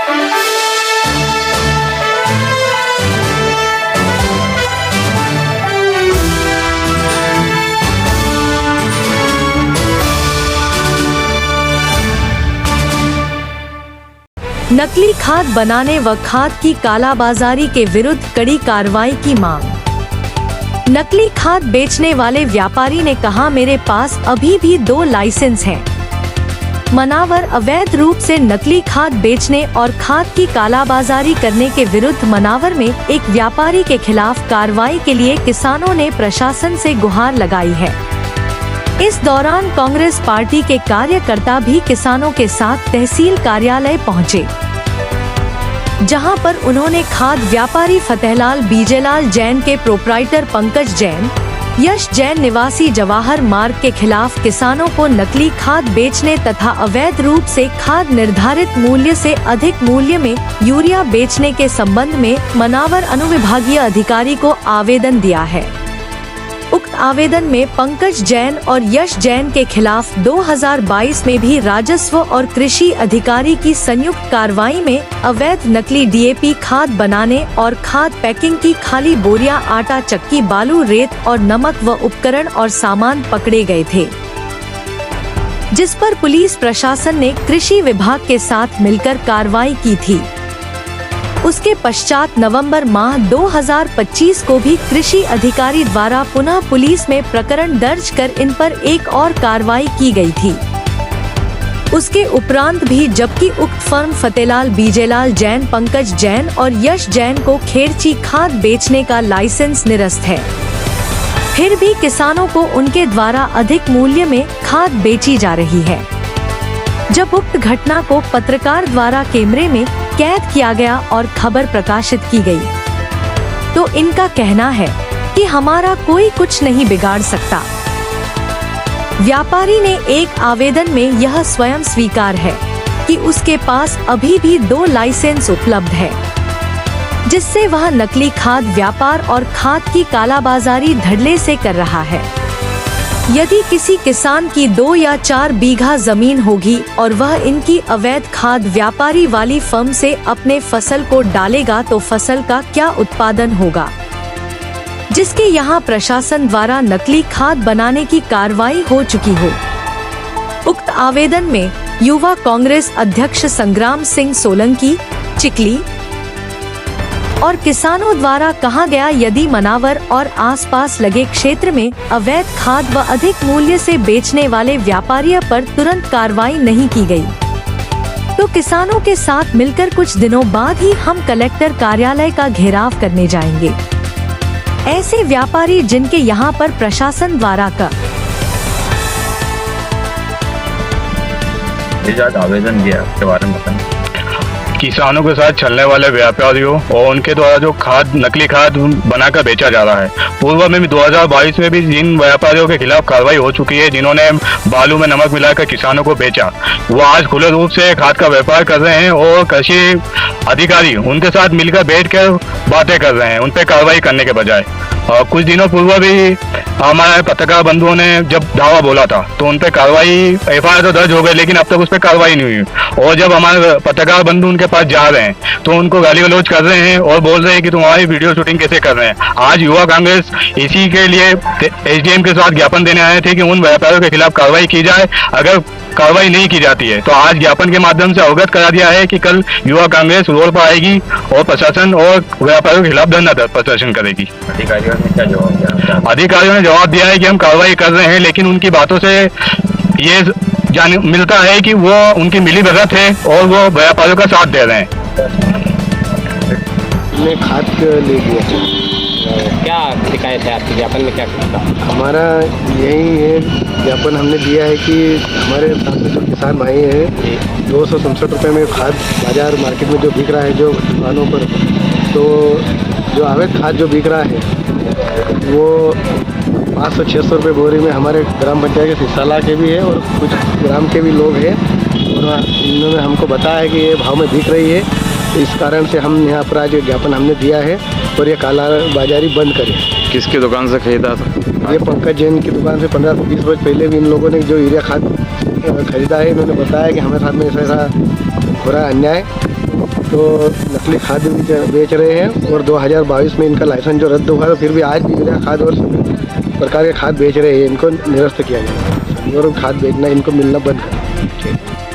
नकली खाद बनाने व खाद की कालाबाजारी के विरुद्ध कड़ी कार्रवाई की मांग। नकली खाद बेचने वाले व्यापारी ने कहा, मेरे पास अभी भी 2 लाइसेंस हैं। मनावर अवैध रूप से नकली खाद बेचने और खाद की कालाबाजारी करने के विरुद्ध मनावर में एक व्यापारी के खिलाफ कार्रवाई के लिए किसानों ने प्रशासन से गुहार लगाई है। इस दौरान कांग्रेस पार्टी के कार्यकर्ता भी किसानों के साथ तहसील कार्यालय पहुंचे, जहां पर उन्होंने खाद व्यापारी फतेहलाल बीजेलाल जैन के प्रोप्राइटर पंकज जैन, यश जैन निवासी जवाहर मार्ग के खिलाफ किसानों को नकली खाद बेचने तथा अवैध रूप से खाद निर्धारित मूल्य से अधिक मूल्य में यूरिया बेचने के संबंध में मनावर अनुविभागीय अधिकारी को आवेदन दिया है। उक्त आवेदन में पंकज जैन और यश जैन के खिलाफ 2022 में भी राजस्व और कृषि अधिकारी की संयुक्त कार्रवाई में अवैध नकली डीएपी खाद बनाने और खाद पैकिंग की खाली बोरियां, आटा चक्की, बालू, रेत और नमक व उपकरण और सामान पकड़े गए थे, जिस पर पुलिस प्रशासन ने कृषि विभाग के साथ मिलकर कार्रवाई की थी। उसके पश्चात नवंबर माह 2025 को भी कृषि अधिकारी द्वारा पुनः पुलिस में प्रकरण दर्ज कर इन पर एक और कार्रवाई की गई थी। उसके उपरांत भी जबकि उक्त फर्म फतेहलाल बीजेलाल जैन, पंकज जैन और यश जैन को खेरची खाद बेचने का लाइसेंस निरस्त है, फिर भी किसानों को उनके द्वारा अधिक मूल्य में खाद बेची जा रही है। जब उक्त घटना को पत्रकार द्वारा कैमरे में कैद किया गया और खबर प्रकाशित की गई, तो इनका कहना है कि हमारा कोई कुछ नहीं बिगाड़ सकता। व्यापारी ने एक आवेदन में यह स्वयं स्वीकार है कि उसके पास अभी भी 2 लाइसेंस उपलब्ध है, जिससे वह नकली खाद व्यापार और खाद की कालाबाजारी धड़ल्ले से कर रहा है। यदि किसी किसान की 2 या 4 बीघा जमीन होगी और वह इनकी अवैध खाद व्यापारी वाली फर्म से अपने फसल को डालेगा तो फसल का क्या उत्पादन होगा, जिसके यहाँ प्रशासन द्वारा नकली खाद बनाने की कार्रवाई हो चुकी हो। उक्त आवेदन में युवा कांग्रेस अध्यक्ष संग्राम सिंह सोलंकी, चिकली और किसानों द्वारा कहा गया, यदि मनावर और आसपास लगे क्षेत्र में अवैध खाद व अधिक मूल्य से बेचने वाले व्यापारियों पर तुरंत कार्रवाई नहीं की गई, तो किसानों के साथ मिलकर कुछ दिनों बाद ही हम कलेक्टर कार्यालय का घेराव करने जाएंगे। ऐसे व्यापारी जिनके यहाँ पर प्रशासन द्वारा का आवेदन दिया, उसके बारे में बताएं। किसानों के साथ चलने वाले व्यापारियों और उनके द्वारा जो खाद, नकली खाद बनाकर बेचा जा रहा है, पूर्व में भी 2022 में भी जिन व्यापारियों के खिलाफ कार्रवाई हो चुकी है, जिन्होंने बालू में नमक मिलाकर किसानों को बेचा, वो आज खुले रूप से खाद का व्यापार कर रहे हैं और कृषि अधिकारी उनके साथ मिलकर बैठकर बातें कर रहे हैं, उन पर कार्रवाई करने के बजाय। और कुछ दिनों पूर्व भी हमारे पत्रकार बंधुओं ने जब दावा बोला था तो उन पर कार्रवाई, एफआईआर तो दर्ज हो गई, लेकिन अब तक उस पर कार्रवाई नहीं हुई। और जब हमारे पत्रकार बंधु उनके पास जा रहे हैं तो उनको गाली गलौज कर रहे हैं और बोल रहे हैं कि तुम्हारी वीडियो शूटिंग कैसे कर रहे हैं। आज युवा कांग्रेस इसी के लिए एसडीएम के साथ ज्ञापन देने आए थे कि उन व्यापारियों के खिलाफ कार्रवाई की जाए। अगर कार्रवाई नहीं की जाती है तो आज ज्ञापन के माध्यम से अवगत करा दिया है कि कल युवा कांग्रेस रोड पर आएगी और प्रशासन और व्यापारियों के खिलाफ धरना प्रदर्शन करेगी। अधिकारियों ने क्या जवाब दिया? अधिकारियों ने जवाब दिया है कि हम कार्रवाई कर रहे हैं, लेकिन उनकी बातों से ये जाने मिलता है कि वो उनकी मिलीभगत है और वो व्यापारियों का साथ दे रहे हैं। खाद ले दिया, क्या शिकायत है आपके ज्ञापन में? क्या था? हमारा यही है, ज्ञापन हमने दिया है कि हमारे साथ में जो किसान भाई हैं 267 रुपये में खाद बाजार मार्केट में जो बिक रहा है, जो दुकानों पर, तो जो अवैध खाद जो बिक रहा है वो 500-600 रुपये बोरी में हमारे ग्राम पंचायत के सिसाला के भी है और कुछ ग्राम के भी लोग हैं, और इन्होंने हमको बताया है कि ये भाव में बिक रही है। तो इस कारण से हम यहाँ पर आज ज्ञापन हमने दिया है और ये काला बाजारी बंद करें। किसकी दुकान से खरीदा था? ये पंकज जैन की दुकान से 15 से 20 वर्ष पहले भी इन लोगों ने जो यूरिया खाद खरीदा है, इन्होंने बताया कि हमारे साथ में ऐसा हो रहा है अन्याय, तो नकली खाद भी बेच रहे हैं और 2022 में इनका लाइसेंस जो रद्द हुआ तो फिर भी आज भी यूरिया खाद और सभी प्रकार के खाद बेच रहे हैं। इनको निरस्त किया जाए और खाद बेचना इनको मिलना बंद करें।